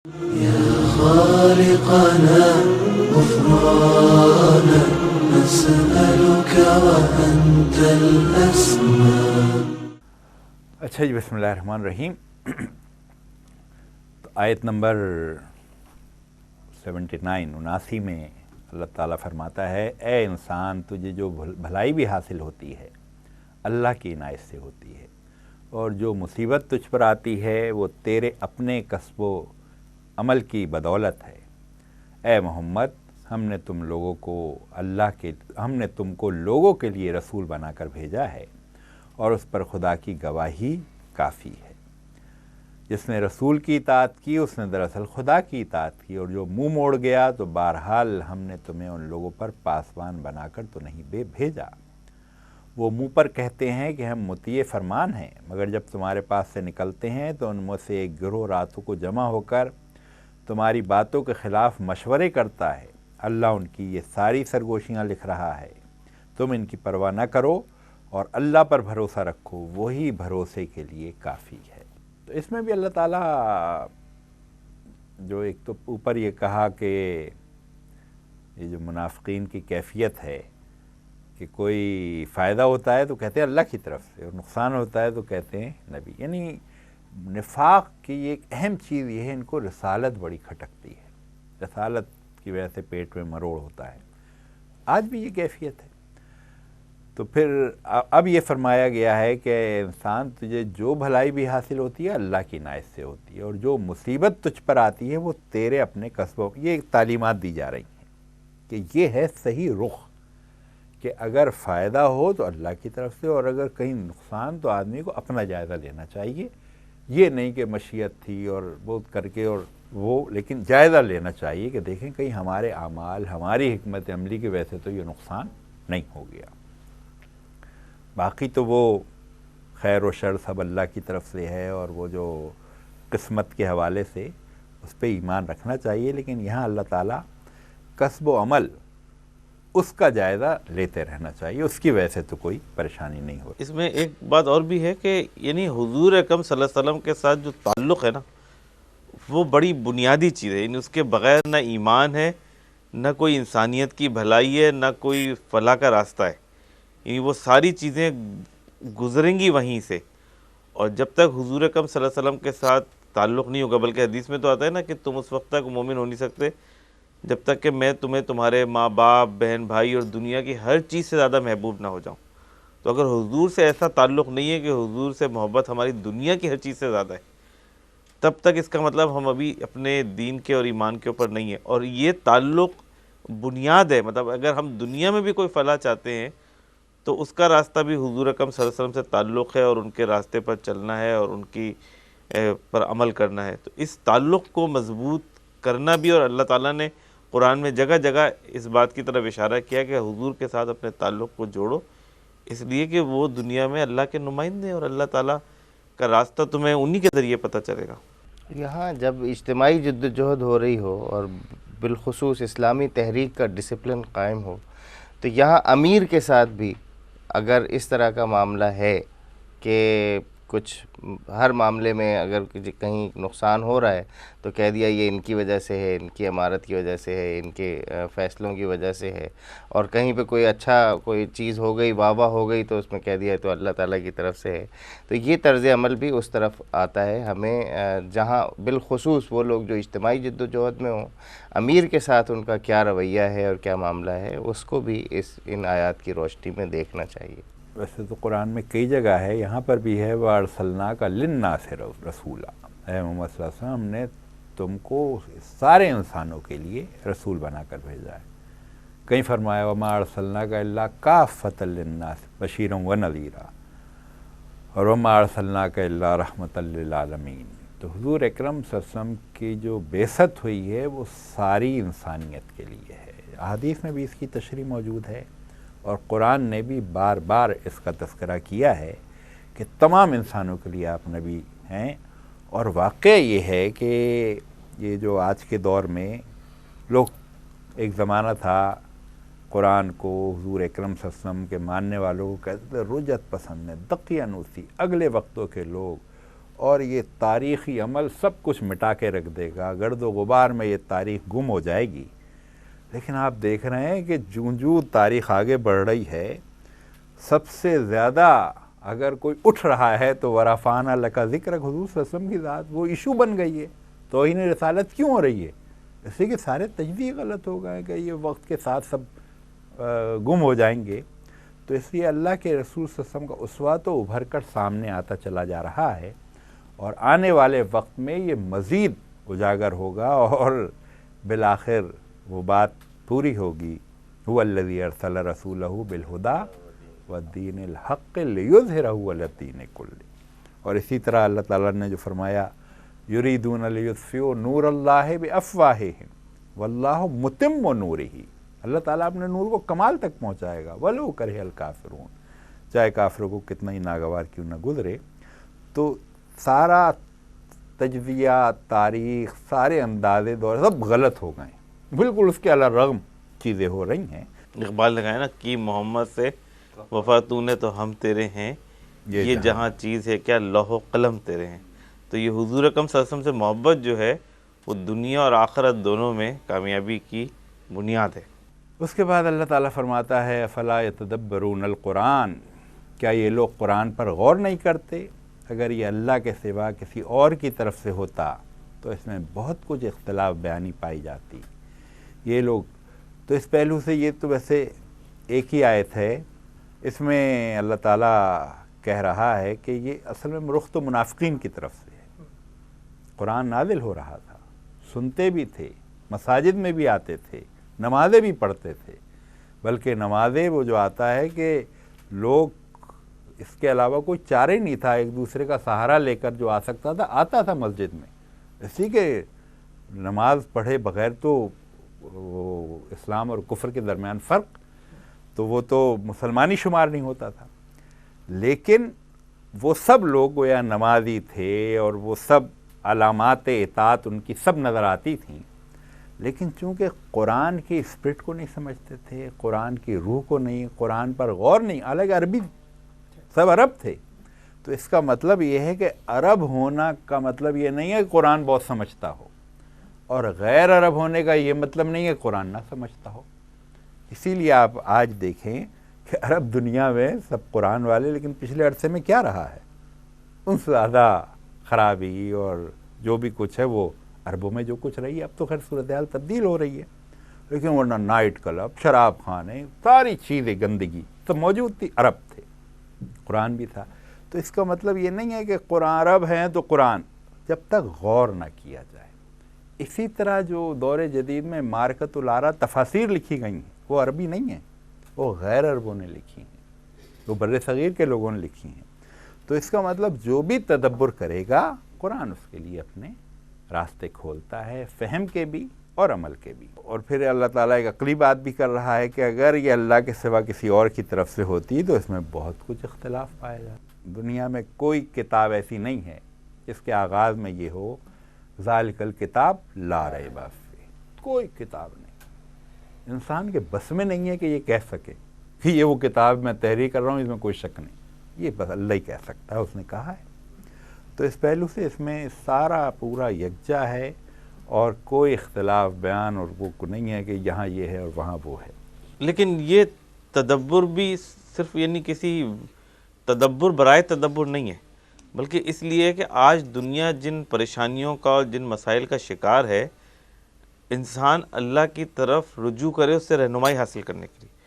يا خالقنا غفرانا نسألك وأنت الأسماء. اچھا جی، بسم اللہ الرحمن الرحیم. تو آیت نمبر 79 میں اللہ تعالیٰ فرماتا ہے، اے انسان تجھے جو بھلائی بھی حاصل ہوتی ہے اللہ کی عنایت سے ہوتی ہے، اور جو مصیبت تجھ پر آتی ہے وہ تیرے اپنے کسب و عمل کی بدولت ہے. اے محمد، ہم نے تم کو لوگوں کے لیے رسول بنا کر بھیجا ہے، اور اس پر خدا کی گواہی کافی ہے. جس نے رسول کی اطاعت کی اس نے دراصل خدا کی اطاعت کی، اور جو منہ موڑ گیا تو بہرحال ہم نے تمہیں ان لوگوں پر پاسبان بنا کر تو نہیں بھیجا. وہ منہ پر کہتے ہیں کہ ہم مطیع فرمان ہیں، مگر جب تمہارے پاس سے نکلتے ہیں تو ان میں سے ایک گروہ راتوں کو جمع ہو کر تمہاری باتوں کے خلاف مشورے کرتا ہے. اللہ ان کی یہ ساری سرگوشیاں لکھ رہا ہے. تم ان کی پرواہ نہ کرو اور اللہ پر بھروسہ رکھو، وہی بھروسے کے لیے کافی ہے. تو اس میں بھی اللہ تعالیٰ جو ایک تو اوپر یہ کہا کہ یہ جو منافقین کی کیفیت ہے کہ کوئی فائدہ ہوتا ہے تو کہتے ہیں اللہ کی طرف سے، اور نقصان ہوتا ہے تو کہتے ہیں نبی. یعنی نفاق کی ایک اہم چیز یہ ہے، ان کو رسالت بڑی کھٹکتی ہے، رسالت کی وجہ سے پیٹ میں مروڑ ہوتا ہے. آج بھی یہ کیفیت ہے. تو پھر اب یہ فرمایا گیا ہے کہ انسان تجھے جو بھلائی بھی حاصل ہوتی ہے اللہ کی عنایت سے ہوتی ہے، اور جو مصیبت تجھ پر آتی ہے وہ تیرے اپنے قصبوں. یہ تعلیمات دی جا رہی ہیں کہ یہ ہے صحیح رخ، کہ اگر فائدہ ہو تو اللہ کی طرف سے، اور اگر کہیں نقصان تو آدمی کو اپنا جائزہ لینا چاہیے. یہ نہیں کہ مشیت تھی اور بہت کر کے اور وہ، لیکن جائزہ لینا چاہیے کہ دیکھیں کہیں ہمارے اعمال، ہماری حکمت عملی کی وجہ سے تو یہ نقصان نہیں ہو گیا. باقی تو وہ خیر و شر سب اللہ کی طرف سے ہے، اور وہ جو قسمت کے حوالے سے اس پہ ایمان رکھنا چاہیے. لیکن یہاں اللہ تعالیٰ کسب و عمل اس کا جائزہ لیتے رہنا چاہیے، اس کی وجہ سے تو کوئی پریشانی نہیں ہو. اس میں ایک بات اور بھی ہے کہ یعنی حضور اکرم صلی اللہ علیہ وسلم کے ساتھ جو تعلق ہے نا، وہ بڑی بنیادی چیز ہے. یعنی اس کے بغیر نہ ایمان ہے، نہ کوئی انسانیت کی بھلائی ہے، نہ کوئی فلاح کا راستہ ہے. یعنی وہ ساری چیزیں گزریں گی وہیں سے. اور جب تک حضور اکرم صلی اللہ علیہ وسلم کے ساتھ تعلق نہیں ہوگا، بلکہ حدیث میں تو آتا ہے نا کہ تم اس وقت تک مومن ہو نہیں سکتے جب تک کہ میں تمہیں تمہارے ماں باپ، بہن بھائی اور دنیا کی ہر چیز سے زیادہ محبوب نہ ہو جاؤں. تو اگر حضور سے ایسا تعلق نہیں ہے کہ حضور سے محبت ہماری دنیا کی ہر چیز سے زیادہ ہے، تب تک اس کا مطلب ہم ابھی اپنے دین کے اور ایمان کے اوپر نہیں ہیں. اور یہ تعلق بنیاد ہے. مطلب اگر ہم دنیا میں بھی کوئی فلاح چاہتے ہیں تو اس کا راستہ بھی حضور اکرم صلی اللہ علیہ وسلم سے تعلق ہے، اور ان کے راستے پر چلنا ہے اور ان کی پر عمل کرنا ہے. تو اس تعلق کو مضبوط کرنا بھی، اور اللہ تعالیٰ نے قرآن میں جگہ جگہ اس بات کی طرف اشارہ کیا کہ حضور کے ساتھ اپنے تعلق کو جوڑو، اس لیے کہ وہ دنیا میں اللہ کے نمائندے ہیں، اور اللہ تعالیٰ کا راستہ تمہیں انہی کے ذریعے پتہ چلے گا. یہاں جب اجتماعی جد و جہد ہو رہی ہو اور بالخصوص اسلامی تحریک کا ڈسپلن قائم ہو، تو یہاں امیر کے ساتھ بھی اگر اس طرح کا معاملہ ہے کہ کچھ ہر معاملے میں اگر کہیں نقصان ہو رہا ہے تو کہہ دیا یہ ان کی وجہ سے ہے، ان کی امارت کی وجہ سے ہے، ان کے فیصلوں کی وجہ سے ہے. اور کہیں پہ کوئی اچھا کوئی چیز ہو گئی، واہ واہ ہو گئی، تو اس میں کہہ دیا تو اللہ تعالیٰ کی طرف سے ہے. تو یہ طرز عمل بھی اس طرف آتا ہے ہمیں، جہاں بالخصوص وہ لوگ جو اجتماعی جد و جہد میں ہوں، امیر کے ساتھ ان کا کیا رویہ ہے اور کیا معاملہ ہے، اس کو بھی ان آیات کی روشنی میں دیکھنا چاہیے. ویسے تو قرآن میں کئی جگہ ہے، یہاں پر بھی ہے وَأَرْسَلْنَاكَ لِلنَّاسِ رَسُولًا، اے محمد صلی اللہ علیہ وسلم، ہم نے تم کو سارے انسانوں کے لیے رسول بنا کر بھیجا ہے. کہیں فرمایا وَمَا أَرْسَلْنَاكَ إِلَّا كَافَّةً لِلنَّاسِ بَشِيرًا وَنَذِيرًا، اور وَمَا أَرْسَلْنَاكَ إِلَّا رَحْمَةً لِلْعَالَمِينَ. تو حضور اکرم صلی اللہ علیہ وسلم کی جو بعثت ہوئی ہے وہ ساری انسانیت کے لیے ہے. احادیث میں بھی اس کی تشریح موجود ہے، اور قرآن نے بھی بار بار اس کا تذکرہ کیا ہے کہ تمام انسانوں کے لیے آپ نبی ہیں. اور واقعہ یہ ہے کہ یہ جو آج کے دور میں لوگ، ایک زمانہ تھا قرآن کو، حضور اکرم صلی اللہ علیہ وسلم کے ماننے والوں کو کہتے تھے رجت پسند ہے، دقیانوسی، اگلے وقتوں کے لوگ، اور یہ تاریخی عمل سب کچھ مٹا کے رکھ دے گا، گرد و غبار میں یہ تاریخ گم ہو جائے گی۔ لیکن آپ دیکھ رہے ہیں کہ جوں جوں تاریخ آگے بڑھ رہی ہے، سب سے زیادہ اگر کوئی اٹھ رہا ہے تو ورفعنا لک ذکرک، حضور صلی اللہ علیہ وسلم کی ذات وہ ایشو بن گئی ہے۔ توہین رسالت کیوں ہو رہی ہے؟ اس لیے کہ سارے تجزیے غلط ہو گئے کہ یہ وقت کے ساتھ سب گم ہو جائیں گے۔ تو اس لیے اللہ کے رسول صلی اللہ علیہ وسلم کا اسوہ تو ابھر کر سامنے آتا چلا جا رہا ہے، اور آنے والے وقت میں یہ مزید اجاگر ہوگا اور بالآخر وہ بات پوری ہوگی، هو الذی ارسل رسولہ بالہدی والدین الحق لیظہرہ علی الدین کلہ۔ اور اسی طرح اللہ تعالیٰ نے جو فرمایا یریدون لیطفئوا نور اللہ بافواہہم واللہ متم نورہ، اللہ تعالیٰ اپنے نور کو کمال تک پہنچائے گا، ولو کرہ الکافرون، چاہے کافروں کو کتنا ہی ناگوار کیوں نہ گزرے۔ تو سارا تجزیہ، تاریخ، سارے اندازے دور سب غلط ہو گئے، بالکل اس کے علی رغم چیزیں ہو رہی ہیں۔ اقبال نے کہا ہے نا کہ محمد سے وفا تو نے تو ہم تیرے ہیں، یہ جہاں چیز ہے کیا لوح و قلم تیرے ہیں۔ تو یہ حضور اکرم صلی اللہ علیہ وسلم سے محبت جو ہے وہ دنیا اور آخرت دونوں میں کامیابی کی بنیاد ہے۔ اس کے بعد اللہ تعالیٰ فرماتا ہے افلا یتدبرون القرآن، کیا یہ لوگ قرآن پر غور نہیں کرتے؟ اگر یہ اللہ کے سوا کسی اور کی طرف سے ہوتا تو اس میں بہت کچھ اختلاف بیانی پائی جاتی۔ یہ لوگ تو اس پہلو سے یہ تو ویسے ایک ہی آیت ہے، اس میں اللہ تعالیٰ کہہ رہا ہے کہ یہ اصل میں رخ تو منافقین کی طرف سے ہے۔ قرآن نازل ہو رہا تھا، سنتے بھی تھے، مساجد میں بھی آتے تھے، نمازیں بھی پڑھتے تھے، بلکہ نمازیں وہ جو آتا ہے کہ لوگ اس کے علاوہ کوئی چارہ نہیں تھا، ایک دوسرے کا سہارا لے کر جو آ سکتا تھا آتا تھا مسجد میں، اسی کے نماز پڑھے بغیر تو وہ اسلام اور کفر کے درمیان فرق، تو وہ تو مسلمانی شمار نہیں ہوتا تھا۔ لیکن وہ سب لوگ گویا نمازی تھے اور وہ سب علامات اطاعت ان کی سب نظر آتی تھیں، لیکن چونکہ قرآن کی اسپرٹ کو نہیں سمجھتے تھے، قرآن کی روح کو نہیں، قرآن پر غور نہیں، الگ عربی سب عرب تھے، تو اس کا مطلب یہ ہے کہ عرب ہونا کا مطلب یہ نہیں ہے کہ قرآن بہت سمجھتا ہو، اور غیر عرب ہونے کا یہ مطلب نہیں ہے کہ قرآن نہ سمجھتا ہو۔ اسی لیے آپ آج دیکھیں کہ عرب دنیا میں سب قرآن والے، لیکن پچھلے عرصے میں کیا رہا ہے؟ ان سے زیادہ خرابی اور جو بھی کچھ ہے وہ عربوں میں جو کچھ رہی ہے۔ اب تو خیر صورتحال تبدیل ہو رہی ہے، لیکن ورنہ نائٹ کلب، شراب خانے، ساری چیزیں گندگی سب موجود تھی، عرب تھے، قرآن بھی تھا۔ تو اس کا مطلب یہ نہیں ہے کہ قرآن عرب ہیں تو قرآن، جب تک غور نہ کیا جائے۔ اسی طرح جو دور جدید میں معرکۃ الآراء تفاسیر لکھی گئی ہیں، وہ عربی نہیں ہیں، وہ غیر عربوں نے لکھی ہیں، وہ بر صغیر کے لوگوں نے لکھی ہیں۔ تو اس کا مطلب جو بھی تدبر کرے گا، قرآن اس کے لیے اپنے راستے کھولتا ہے، فہم کے بھی اور عمل کے بھی۔ اور پھر اللہ تعالیٰ ایک عقلی بات بھی کر رہا ہے کہ اگر یہ اللہ کے سوا کسی اور کی طرف سے ہوتی تو اس میں بہت کچھ اختلاف پایا جاتا۔ دنیا میں کوئی کتاب ایسی نہیں ہے جس کے آغاز میں یہ ہو ذالک الکتاب لا ریب فیہ، کوئی کتاب نہیں۔ انسان کے بس میں نہیں ہے کہ یہ کہہ سکے کہ یہ وہ کتاب میں تحریر کر رہا ہوں، اس میں کوئی شک نہیں، یہ بس اللہ ہی کہہ سکتا ہے، اس نے کہا ہے۔ تو اس پہلو سے اس میں سارا پورا یکجا ہے اور کوئی اختلاف بیان اور وہ نہیں ہے کہ یہاں یہ ہے اور وہاں وہ ہے۔ لیکن یہ تدبر بھی صرف یعنی کسی تدبر برائے تدبر نہیں ہے، بلکہ اس لیے کہ آج دنیا جن پریشانیوں کا اور جن مسائل کا شکار ہے، انسان اللہ کی طرف رجوع کرے اس سے رہنمائی حاصل کرنے کے لیے،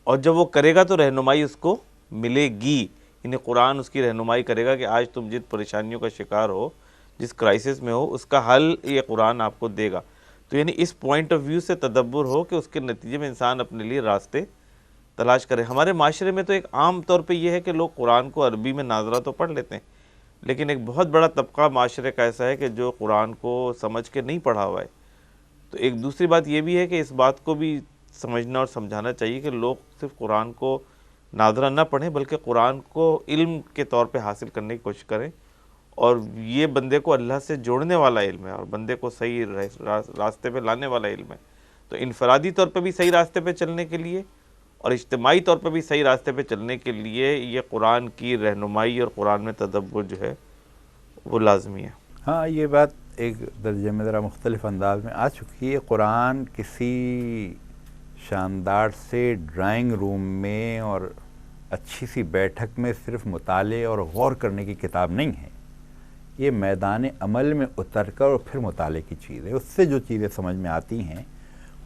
اور جب وہ کرے گا تو رہنمائی اس کو ملے گی۔ یعنی قرآن اس کی رہنمائی کرے گا کہ آج تم جن پریشانیوں کا شکار ہو، جس کرائسس میں ہو، اس کا حل یہ قرآن آپ کو دے گا۔ تو یعنی اس پوائنٹ آف ویو سے تدبر ہو کہ اس کے نتیجے میں انسان اپنے لیے راستے تلاش کرے۔ ہمارے معاشرے میں تو ایک عام طور پہ یہ ہے کہ لوگ قرآن کو عربی میں ناظرہ تو پڑھ لیتے ہیں، لیکن ایک بہت بڑا طبقہ معاشرے کا ایسا ہے کہ جو قرآن کو سمجھ کے نہیں پڑھا ہوا ہے۔ تو ایک دوسری بات یہ بھی ہے کہ اس بات کو بھی سمجھنا اور سمجھانا چاہیے کہ لوگ صرف قرآن کو ناظرہ نہ پڑھیں، بلکہ قرآن کو علم کے طور پہ حاصل کرنے کی کوشش کریں، اور یہ بندے کو اللہ سے جوڑنے والا علم ہے اور بندے کو صحیح راستے پہ لانے والا علم ہے۔ تو انفرادی طور پہ بھی صحیح راستے پہ چلنے کے لیے اور اجتماعی طور پہ بھی صحیح راستے پہ چلنے کے لیے یہ قرآن کی رہنمائی اور قرآن میں تدبر جو ہے وہ لازمی ہے. ہاں یہ بات ایک درجے میں ذرا مختلف انداز میں آ چکی ہے. قرآن کسی شاندار سے ڈرائنگ روم میں اور اچھی سی بیٹھک میں صرف مطالعے اور غور کرنے کی کتاب نہیں ہے. یہ میدان عمل میں اتر کر اور پھر مطالعے کی چیز ہے. اس سے جو چیزیں سمجھ میں آتی ہیں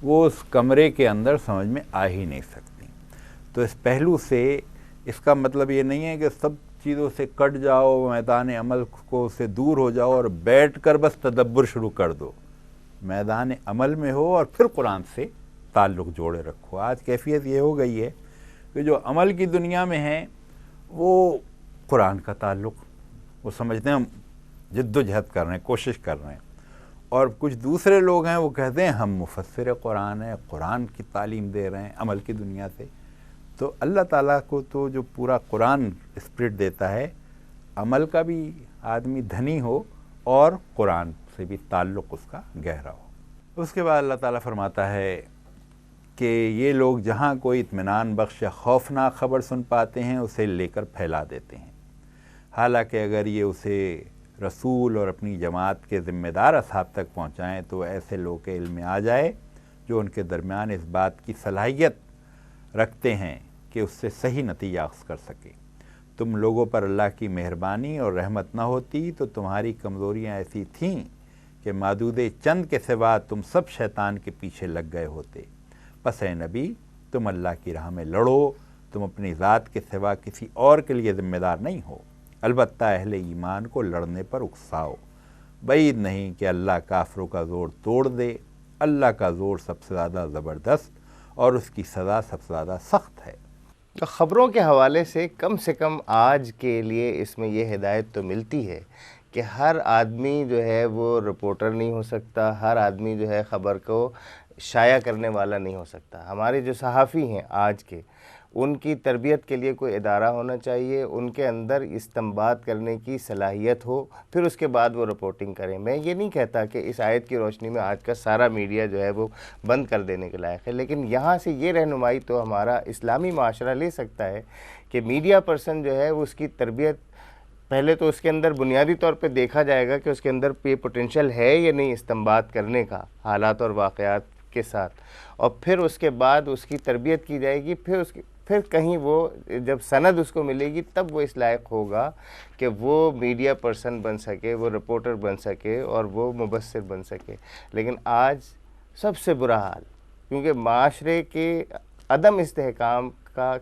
وہ اس کمرے کے اندر سمجھ میں آ ہی نہیں سکتی. تو اس پہلو سے اس کا مطلب یہ نہیں ہے کہ سب چیزوں سے کٹ جاؤ, میدان عمل کو سے دور ہو جاؤ اور بیٹھ کر بس تدبر شروع کر دو. میدان عمل میں ہو اور پھر قرآن سے تعلق جوڑے رکھو. آج کیفیت یہ ہو گئی ہے کہ جو عمل کی دنیا میں ہیں وہ قرآن کا تعلق وہ سمجھتے ہیں ہم جد و جہد کر رہے ہیں, کوشش کر رہے ہیں, اور کچھ دوسرے لوگ ہیں وہ کہتے ہیں ہم مفسر قرآن ہیں, قرآن کی تعلیم دے رہے ہیں عمل کی دنیا سے. تو اللہ تعالیٰ کو تو جو پورا قرآن اسپرٹ دیتا ہے, عمل کا بھی آدمی دھنی ہو اور قرآن سے بھی تعلق اس کا گہرا ہو. اس کے بعد اللہ تعالیٰ فرماتا ہے کہ یہ لوگ جہاں کوئی اطمینان بخش یا خوفناک خبر سن پاتے ہیں اسے لے کر پھیلا دیتے ہیں, حالانکہ اگر یہ اسے رسول اور اپنی جماعت کے ذمہ دار اصحاب تک پہنچائیں تو ایسے لوگ کے علم میں آ جائے جو ان کے درمیان اس بات کی صلاحیت رکھتے ہیں کہ اس سے صحیح نتیجہ اخذ کر سکے. تم لوگوں پر اللہ کی مہربانی اور رحمت نہ ہوتی تو تمہاری کمزوریاں ایسی تھیں کہ معدود چند کے سوا تم سب شیطان کے پیچھے لگ گئے ہوتے. پس اے نبی تم اللہ کی راہ میں لڑو, تم اپنی ذات کے سوا کسی اور کے لیے ذمہ دار نہیں ہو. البتہ اہل ایمان کو لڑنے پر اکساؤ. بعید نہیں کہ اللہ کافروں کا زور توڑ دے. اللہ کا زور سب سے زیادہ زبردست اور اس کی سزا سب سے زیادہ سخت ہے. خبروں کے حوالے سے کم آج کے لیے اس میں یہ ہدایت تو ملتی ہے کہ ہر آدمی جو ہے وہ رپورٹر نہیں ہو سکتا, ہر آدمی جو ہے خبر کو شائع کرنے والا نہیں ہو سکتا. ہمارے جو صحافی ہیں آج کے, ان کی تربیت کے لیے کوئی ادارہ ہونا چاہیے, ان کے اندر استنباط کرنے کی صلاحیت ہو, پھر اس کے بعد وہ رپورٹنگ کریں. میں یہ نہیں کہتا کہ اس آیت کی روشنی میں آج کا سارا میڈیا جو ہے وہ بند کر دینے کے لائق ہے, لیکن یہاں سے یہ رہنمائی تو ہمارا اسلامی معاشرہ لے سکتا ہے کہ میڈیا پرسن جو ہے وہ اس کی تربیت پہلے تو اس کے اندر بنیادی طور پہ دیکھا جائے گا کہ اس کے اندر یہ پوٹینشیل ہے یا نہیں استنباط کرنے کا حالات اور واقعات کے ساتھ, اور پھر اس کے بعد اس کی تربیت کی جائے گی. پھر کہیں وہ جب سند اس کو ملے گی تب وہ اس لائق ہوگا کہ وہ میڈیا پرسن بن سکے, وہ رپورٹر بن سکے اور وہ مبصر بن سکے. لیکن آج سب سے برا حال, کیونکہ معاشرے کے عدم استحکام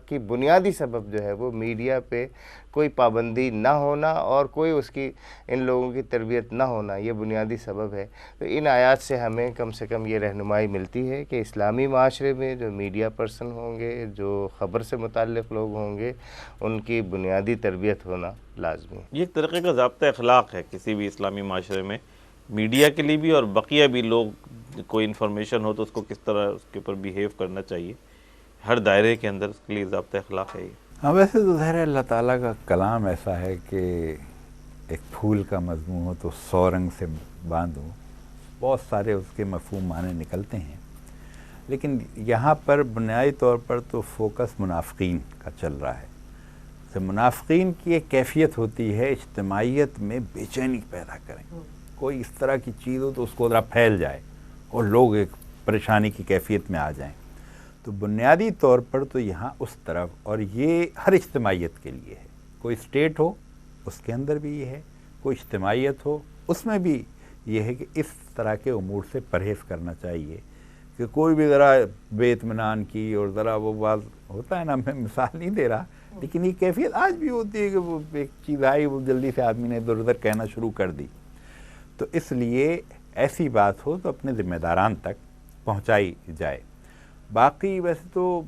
کی بنیادی سبب جو ہے وہ میڈیا پہ کوئی پابندی نہ ہونا اور کوئی اس کی ان لوگوں کی تربیت نہ ہونا, یہ بنیادی سبب ہے. تو ان آیات سے ہمیں کم سے کم یہ رہنمائی ملتی ہے کہ اسلامی معاشرے میں جو میڈیا پرسن ہوں گے, جو خبر سے متعلق لوگ ہوں گے, ان کی بنیادی تربیت ہونا لازمی ہے. یہ ایک طریقے کا ضابطہ اخلاق ہے کسی بھی اسلامی معاشرے میں, میڈیا کے لیے بھی اور بقیہ بھی لوگ کوئی انفارمیشن ہو تو اس کو کس طرح اس کے اوپر بیہیو کرنا چاہیے, ہر دائرے کے اندر اس کے لیے ضابطہ اخلاق ہے. ہاں ویسے تو ظاہر ہے اللہ تعالیٰ کا کلام ایسا ہے کہ ایک پھول کا مضمون ہو تو 100 رنگ سے باندھو, بہت سارے اس کے مفہوم معنی نکلتے ہیں. لیکن یہاں پر بنیادی طور پر تو فوکس منافقین کا چل رہا ہے. تو منافقین کی ایک کیفیت ہوتی ہے اجتماعیت میں بے چینی پیدا کریں, کوئی اس طرح کی چیز ہو تو اس کو ذرا پھیل جائے اور لوگ ایک پریشانی کی کیفیت میں آ جائیں. تو بنیادی طور پر تو یہاں اس طرف, اور یہ ہر اجتماعیت کے لیے ہے, کوئی اسٹیٹ ہو اس کے اندر بھی یہ ہے, کوئی اجتماعیت ہو اس میں بھی یہ ہے کہ اس طرح کے امور سے پرہیز کرنا چاہیے کہ کوئی بھی ذرا بے اطمینان کی اور ذرا وہ بات ہوتا ہے نا, میں مثال نہیں دے رہا لیکن یہ کیفیت آج بھی ہوتی ہے کہ وہ ایک چیز آئی وہ جلدی سے آدمی نے ادھر ادھر کہنا شروع کر دی. تو اس لیے ایسی بات ہو تو اپنے ذمہ داران تک پہنچائی جائے. باقی ویسے تو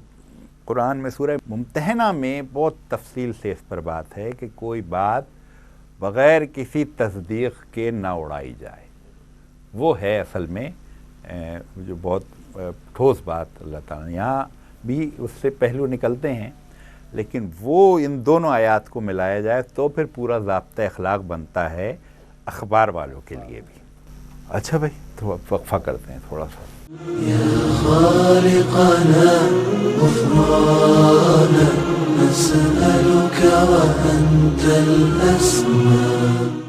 قرآن میں سورہ ممتحنہ میں بہت تفصیل سے اس پر بات ہے کہ کوئی بات بغیر کسی تصدیق کے نہ اڑائی جائے. وہ ہے اصل میں جو بہت ٹھوس بات اللہ تعالیٰ نے, یہاں بھی اس سے پہلو نکلتے ہیں لیکن وہ ان دونوں آیات کو ملایا جائے تو پھر پورا ضابطہ اخلاق بنتا ہے اخبار والوں کے لیے بھی. اچھا بھائی تو وقفہ کرتے ہیں تھوڑا سا. يا خالقنا غفرانا نسألك وأنت الأسمى